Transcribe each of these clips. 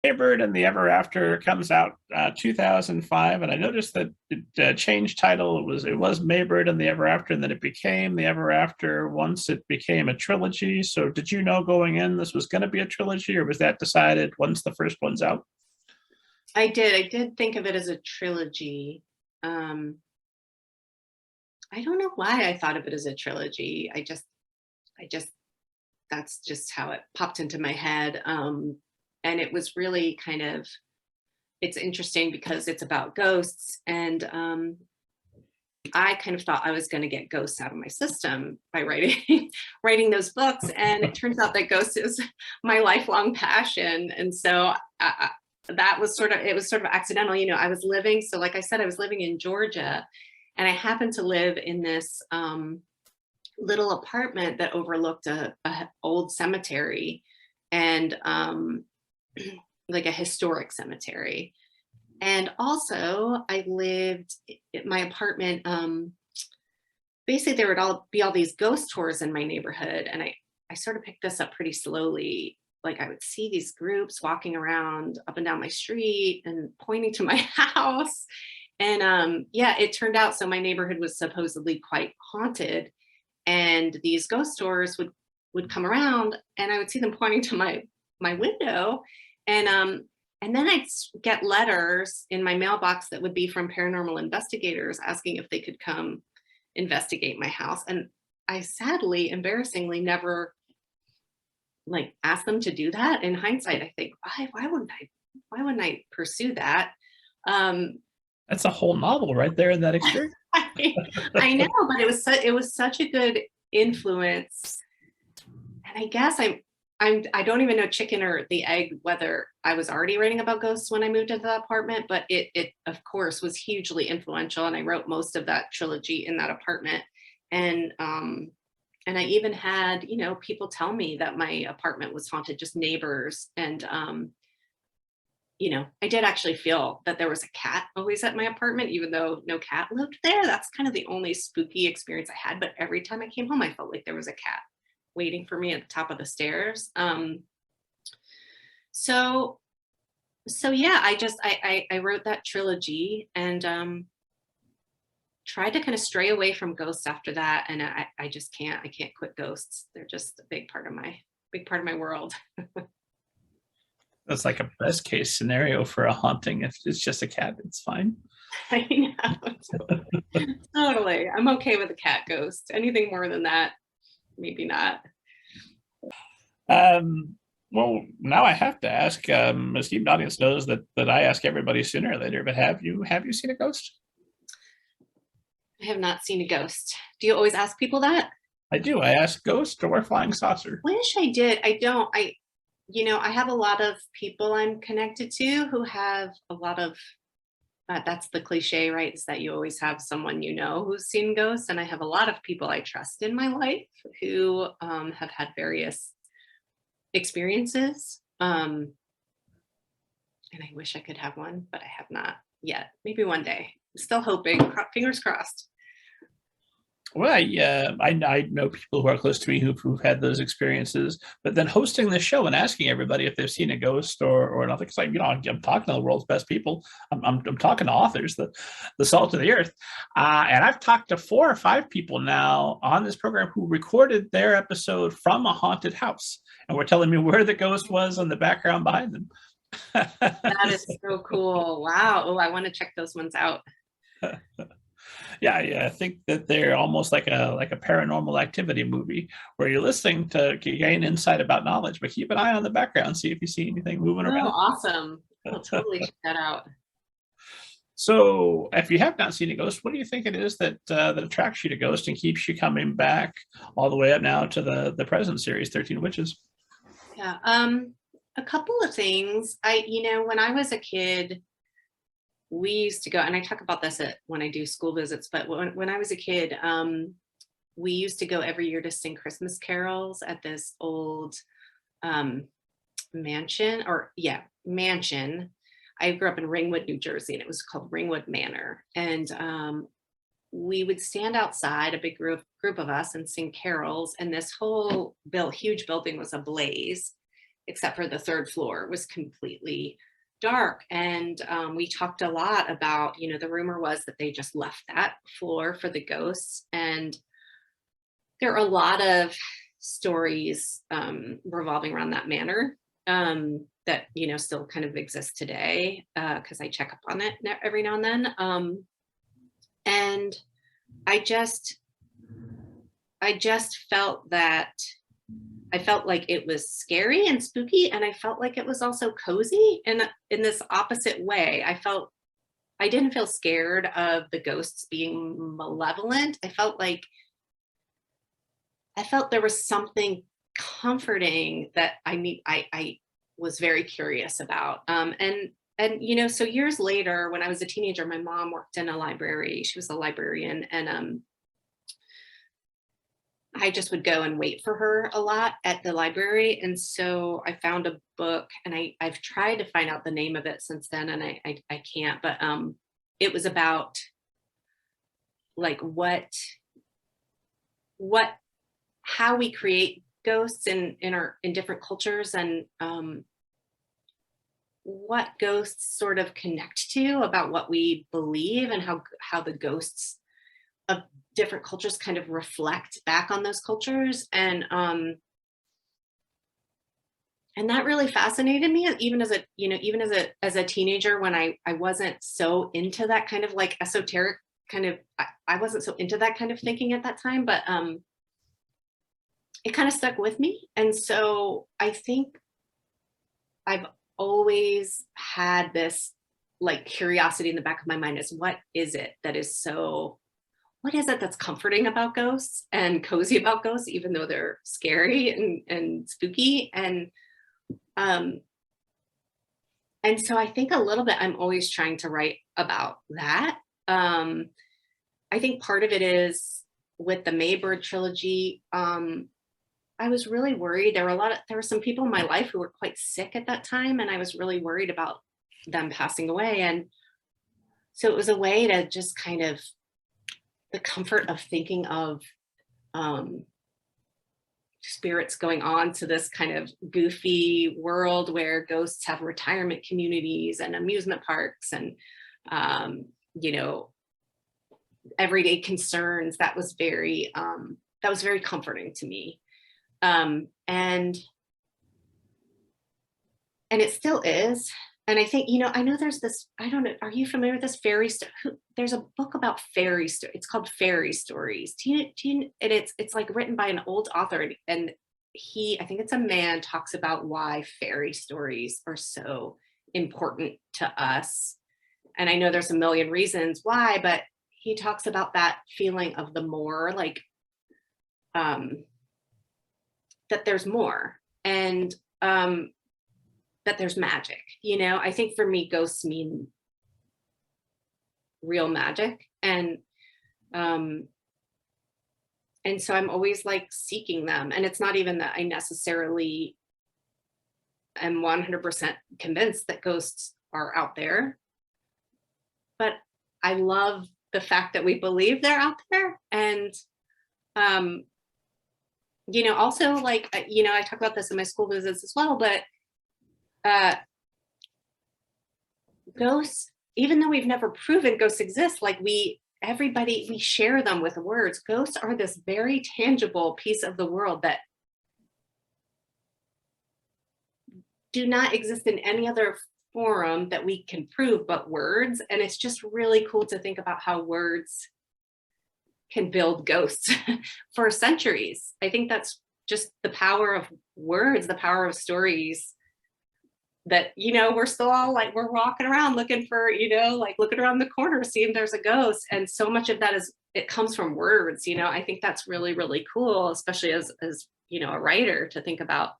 Jaybird and the Ever After comes out 2005, and I noticed that it changed title. It was Maybird and the Ever After, and then it became the Ever After once it became a trilogy. So did you know going in this was going to be a trilogy, or was that decided once the first one's out? I did think of it as a trilogy. Um, I don't know why I thought of it as a trilogy. I just that's just how it popped into my head. And it was really kind of it's interesting because it's about ghosts, and I kind of thought I was going to get ghosts out of my system by writing writing those books, and it turns out that ghosts is my lifelong passion. And so that was sort of accidental. I was living, so like I said, I was living in Georgia, and I happened to live in this little apartment that overlooked a old cemetery, and like a historic cemetery. And also, I lived in my apartment. Basically, there would all be all these ghost tours in my neighborhood, and I sort of picked this up pretty slowly. Like I would see these groups walking around up and down my street and pointing to my house. And yeah, it turned out so my neighborhood was supposedly quite haunted, and these ghost tours would come around, and I would see them pointing to my window, and then get letters in my mailbox that would be from paranormal investigators asking if they could come investigate my house. And I sadly, embarrassingly, never like asked them to do that. In hindsight, I think, why wouldn't I pursue that? Um, That's a whole novel right there in that experience. I know, but it was such a good influence. And I guess I don't even know chicken or the egg whether I was already writing about ghosts when I moved into the apartment, but it of course was hugely influential, and I wrote most of that trilogy in that apartment. And I even had, people tell me that my apartment was haunted, just neighbors. And I did actually feel that there was a cat always at my apartment, even though no cat lived there. That's kind of the only spooky experience I had. But every time I came home, I felt like there was a cat waiting for me at the top of the stairs. So yeah, I wrote that trilogy, and tried to kind of stray away from ghosts after that. And I just I can't quit ghosts. They're just a big part of my world. That's like a best case scenario for a haunting. If it's just a cat, it's fine. I know. Totally. I'm okay with a cat ghost. Anything more than that, maybe not. Well, now I have to ask. Esteemed audience knows that I ask everybody sooner or later. But have you seen a ghost? I have not seen a ghost. Do you always ask people that? I do. I ask ghost or flying saucer. Wish I did. I don't. I have a lot of people I'm connected to who have a lot of, that's the cliche, right? Is that you always have someone who's seen ghosts. And I have a lot of people I trust in my life who have had various experiences. And I wish I could have one, but I have not yet. Maybe one day. I'm still hoping. Fingers crossed. Well, I know people who are close to me who've had those experiences, but then hosting the show and asking everybody if they've seen a ghost or nothing. It's like, I'm talking to the world's best people. I'm talking to authors, the salt of the earth. And I've talked to 4 or 5 people now on this program who recorded their episode from a haunted house and were telling me where the ghost was and the background behind them. That is so cool. Wow. Oh, I want to check those ones out. Yeah, I think that they're almost like a paranormal activity movie where you're listening to gain insight about knowledge, but keep an eye on the background, see if you see anything moving Oh, around. awesome. I'll totally check that out. So, if you have not seen a ghost, what do you think it is that attracts you to ghost and keeps you coming back all the way up now to the present series, 13 Witches? Yeah. A couple of things. When I was a kid, we used to go, and I talk about this when I do school visits, but when I was a kid, we used to go every year to sing Christmas carols at this old mansion. I grew up in Ringwood, New Jersey, and it was called Ringwood Manor. And we would stand outside, a big group of us, and sing carols. And this whole huge building was ablaze. except for the third floor was completely dark. And we talked a lot about, the rumor was that they just left that floor for the ghosts. And there are a lot of stories revolving around that manor that, still kind of exist today, because I check up on it every now and then. And I just felt that I felt like it was scary and spooky, and I felt like it was also cozy in this opposite way. I didn't feel scared of the ghosts being malevolent. I felt there was something comforting that I was very curious about. So years later, when I was a teenager, my mom worked in a library. She was a librarian, and I just would go and wait for her a lot at the library. And so I found a book, and I've tried to find out the name of it since then, and I can't, but it was about like how we create ghosts in different cultures, and what ghosts sort of connect to about what we believe, and how the ghosts of different cultures kind of reflect back on those cultures. And that really fascinated me, even as a teenager, when I wasn't so into that kind of like esoteric kind of, I wasn't so into that kind of thinking at that time, but it kind of stuck with me. And so I think I've always had this like curiosity in the back of my mind, is what is it that's comforting about ghosts and cozy about ghosts, even though they're scary and spooky. And so I think a little bit, I'm always trying to write about that. I think part of it is with the Maybird trilogy. I was really worried. There were some people in my life who were quite sick at that time, and I was really worried about them passing away. And so it was a way to just kind of the comfort of thinking of spirits going on to this kind of goofy world where ghosts have retirement communities and amusement parks and everyday concerns. That was very comforting to me. And it still is. And I think, I know there's this, I don't know, are you familiar with this fairy story? There's a book about fairy stories. It's called Fairy Stories. And it's like written by an old author, and I think it's a man, talks about why fairy stories are so important to us. And I know there's a million reasons why, but he talks about that feeling of the more, like, that there's more, and that there's magic. I think for me, ghosts mean real magic, and so I'm always like seeking them. And it's not even that I necessarily am 100% convinced that ghosts are out there, but I love the fact that we believe they're out there. And also, like, I talk about this in my school visits as well, but ghosts, even though we've never proven ghosts exist, like we share them with words. Ghosts are this very tangible piece of the world that do not exist in any other forum that we can prove but words. And it's just really cool to think about how words can build ghosts for centuries. I think that's just the power of words, the power of stories, that, we're still all like, we're walking around looking for, like looking around the corner, seeing there's a ghost. And so much of that it comes from words. I think that's really, really cool, especially as a writer, to think about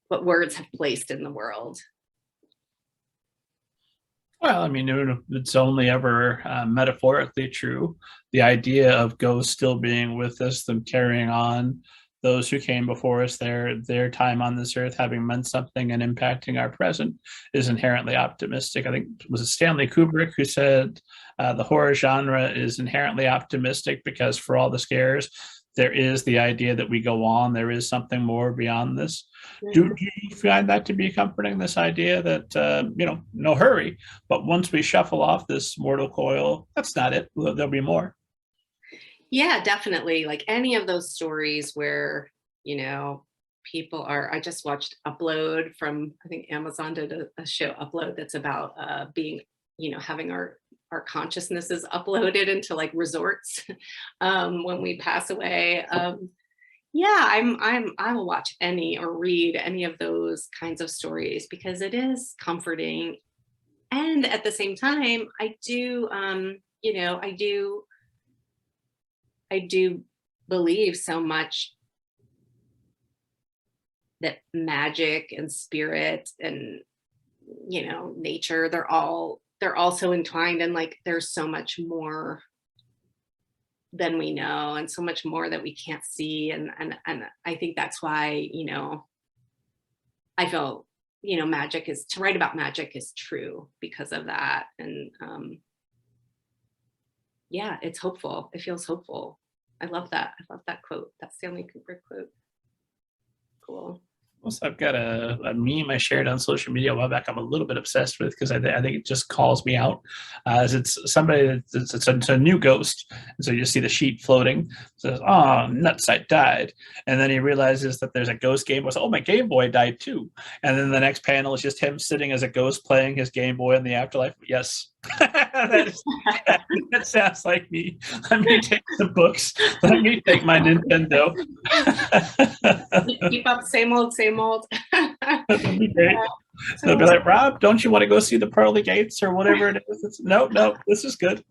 what words have placed in the world. Well, I mean, it's only ever metaphorically true. The idea of ghosts still being with us, them carrying on, those who came before us, their time on this earth having meant something and impacting our present, is inherently optimistic. I think, was it Stanley Kubrick who said the horror genre is inherently optimistic because for all the scares, there is the idea that we go on, there is something more beyond this. Do Mhm. you find that to be comforting, this idea that, no hurry, but once we shuffle off this mortal coil, that's not it, there'll be more. Yeah, definitely. Like any of those stories where, people are, I just watched Upload from, I think Amazon did a show Upload that's about being, having our consciousnesses uploaded into like resorts when we pass away. Yeah, I will watch any or read any of those kinds of stories because it is comforting. And at the same time, I do, I do believe so much that magic and spirit and nature, they're all so entwined, and like there's so much more than we know and so much more that we can't see, and I think that's why I feel magic is, to write about magic is true because of that. And yeah, it's hopeful, it feels hopeful. I love that quote. That's Stanley Kubrick quote. Cool. Also, I've got a meme I shared on social media a while back. I'm a little bit obsessed with because I think it just calls me out. As it's somebody, it's a new ghost, and so you just see the sheet floating. It says, "Oh, nuts, I died," and then he realizes that there's a ghost Game Boy. So, oh, my Game Boy died too. And then the next panel is just him sitting as a ghost playing his Game Boy in the afterlife. Yes, that sounds like me. Let me take the books. Let me take my Nintendo. Keep up, same old, same old. That'd be great. They'll be like, Rob, don't you want to go see the pearly gates or whatever it is? No, this is good.